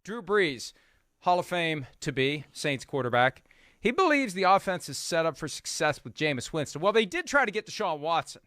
Drew Brees, Hall of Fame to be, Saints quarterback. He believes the offense is set up for success with Jameis Winston. Well, they did try to get Deshaun Watson.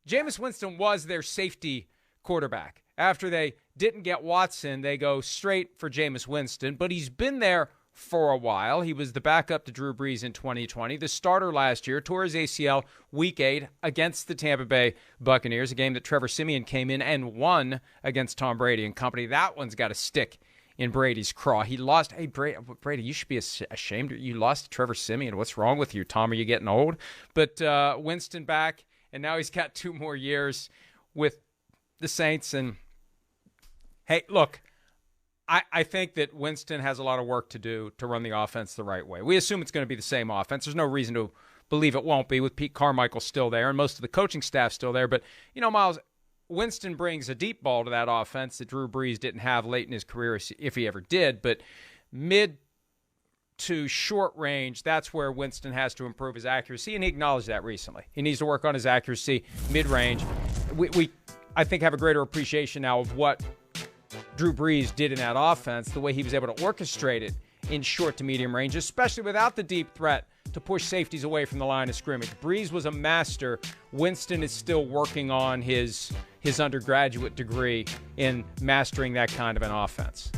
Jameis Winston was their safety quarterback. After they didn't get Watson, they go straight for Jameis Winston, but he's been there for a while. He was the backup to Drew Brees in 2020. The starter last year tore his ACL Week 8 against the Tampa Bay Buccaneers, a game that Trevor Siemian came in and won against Tom Brady and company. That one's got a stick in Brady's craw. He lost. Hey, Brady, you should be ashamed. You lost to Trevor Siemian. What's wrong with you, Tom? Are you getting old? But Winston back, and now he's got 2 more years with the Saints. And, hey, look, I think that Winston has a lot of work to do to run the offense the right way. We assume it's going to be the same offense. There's no reason to believe it won't be, with Pete Carmichael still there and most of the coaching staff still there. But, Myles, Winston brings a deep ball to that offense that Drew Brees didn't have late in his career, if he ever did. But mid to short range, that's where Winston has to improve his accuracy, and he acknowledged that recently. He needs to work on his accuracy mid-range. We I think, have a greater appreciation now of what Drew Brees did in that offense, the way he was able to orchestrate it in short to medium range, especially without the deep threat to push safeties away from the line of scrimmage. Brees was a master. Winston is still working on his undergraduate degree in mastering that kind of an offense.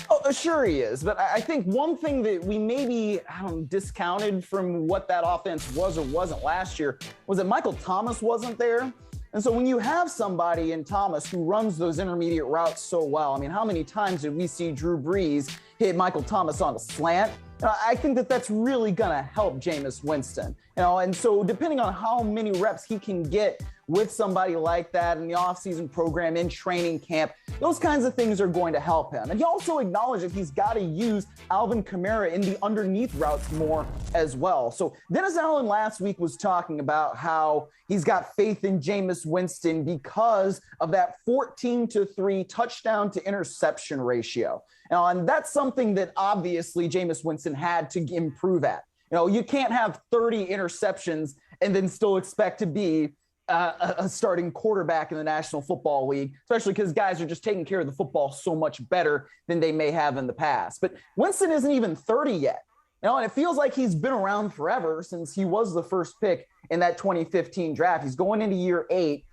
Oh, sure he is. But I think one thing that we maybe discounted from what that offense was or wasn't last year was that Michael Thomas wasn't there. And so when you have somebody in Thomas who runs those intermediate routes so well, I mean, how many times did we see Drew Brees hit Michael Thomas on a slant? I think that that's really going to help Jameis Winston. And so depending on how many reps he can get with somebody like that in the offseason program, in training camp, those kinds of things are going to help him. And he also acknowledged that he's got to use Alvin Kamara in the underneath routes more as well. So Dennis Allen last week was talking about how he's got faith in Jameis Winston because of that 14-3 touchdown to interception ratio. And that's something that obviously Jameis Winston had to improve at. You can't have 30 interceptions and then still expect to be a starting quarterback in the National Football League, especially because guys are just taking care of the football so much better than they may have in the past. But Winston isn't even 30 yet. And it feels like he's been around forever since he was the first pick in that 2015 draft. He's going into year 8.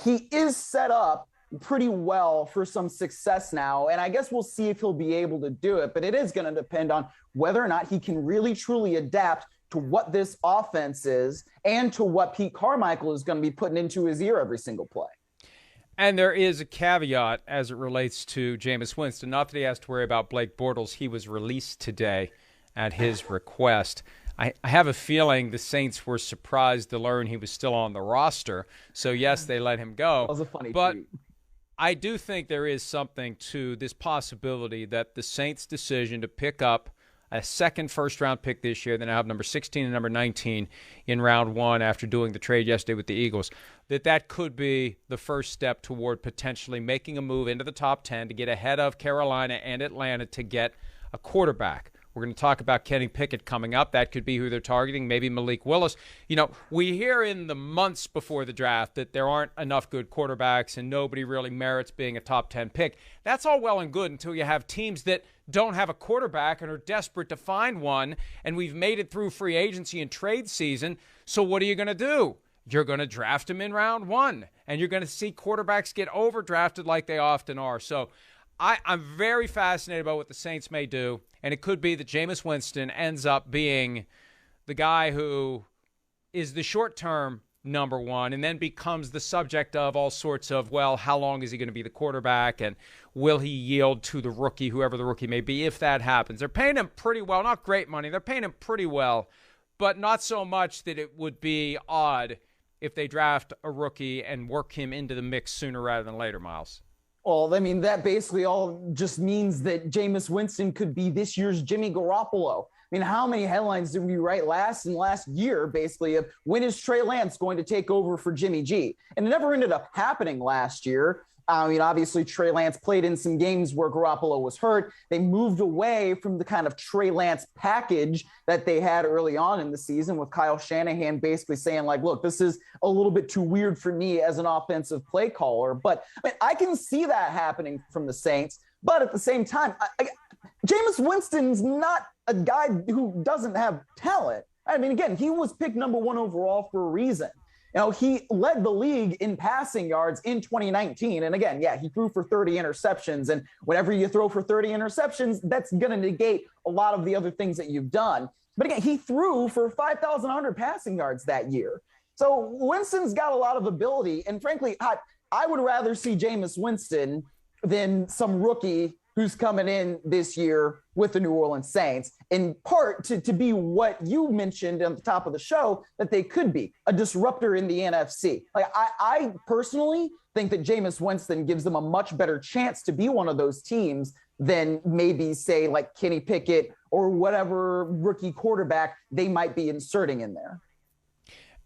He is set up pretty well for some success now, and I guess we'll see if he'll be able to do it, but it is going to depend on whether or not he can really truly adapt to what this offense is and to what Pete Carmichael is going to be putting into his ear every single play. And there is a caveat as it relates to Jameis Winston. Not that he has to worry about Blake Bortles. He was released today at his request. I have a feeling the Saints were surprised to learn he was still on the roster. So, yes, they let him go. That was a funny but tweet. I do think there is something to this possibility that the Saints' decision to pick up a second first-round pick this year, then have number 16 and number 19 in round 1 after doing the trade yesterday with the Eagles, that could be the first step toward potentially making a move into the top 10 to get ahead of Carolina and Atlanta to get a quarterback. We're going to talk about Kenny Pickett coming up. That could be who they're targeting, maybe Malik Willis. We hear in the months before the draft that there aren't enough good quarterbacks and nobody really merits being a top 10 pick. That's all well and good until you have teams that don't have a quarterback and are desperate to find one, and we've made it through free agency and trade season. So what are you going to do? You're going to draft him in round 1, and you're going to see quarterbacks get overdrafted like they often are. So I'm very fascinated about what the Saints may do, and it could be that Jameis Winston ends up being the guy who is the short-term number 1 and then becomes the subject of all sorts of, well, how long is he going to be the quarterback, and will he yield to the rookie, whoever the rookie may be, if that happens. They're paying him pretty well, not great money. They're paying him pretty well, but not so much that it would be odd if they draft a rookie and work him into the mix sooner rather than later, Myles. Well, I mean, that basically all just means that Jameis Winston could be this year's Jimmy Garoppolo. I mean, how many headlines did we write last year, basically, of when is Trey Lance going to take over for Jimmy G? And it never ended up happening last year. I mean, obviously, Trey Lance played in some games where Garoppolo was hurt. They moved away from the kind of Trey Lance package that they had early on in the season, with Kyle Shanahan basically saying, like, look, this is a little bit too weird for me as an offensive play caller. But I can see that happening from the Saints. But at the same time, Jameis Winston's not a guy who doesn't have talent. I mean, again, he was picked number 1 overall for a reason. You know, he led the league in passing yards in 2019. And again, yeah, he threw for 30 interceptions. And whenever you throw for 30 interceptions, that's going to negate a lot of the other things that you've done. But again, he threw for 5,100 passing yards that year. So Winston's got a lot of ability. And frankly, I would rather see Jameis Winston than some rookie who's coming in this year with the New Orleans Saints, in part to be what you mentioned at the top of the show, that they could be a disruptor in the NFC. Like I personally think that Jameis Winston gives them a much better chance to be one of those teams than maybe, say, like Kenny Pickett or whatever rookie quarterback they might be inserting in there.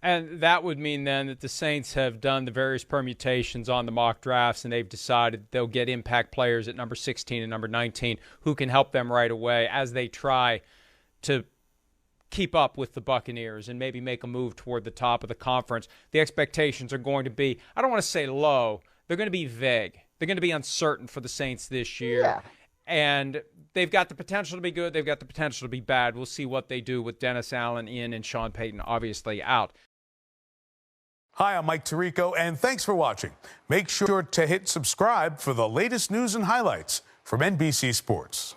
And that would mean then that the Saints have done the various permutations on the mock drafts, and they've decided they'll get impact players at number 16 and number 19 who can help them right away as they try to keep up with the Buccaneers and maybe make a move toward the top of the conference. The expectations are going to be, I don't want to say low, they're going to be vague. They're going to be uncertain for the Saints this year. Yeah. And they've got the potential to be good. They've got the potential to be bad. We'll see what they do with Dennis Allen in and Sean Payton obviously out. Hi, I'm Mike Tirico, and thanks for watching. Make sure to hit subscribe for the latest news and highlights from NBC Sports.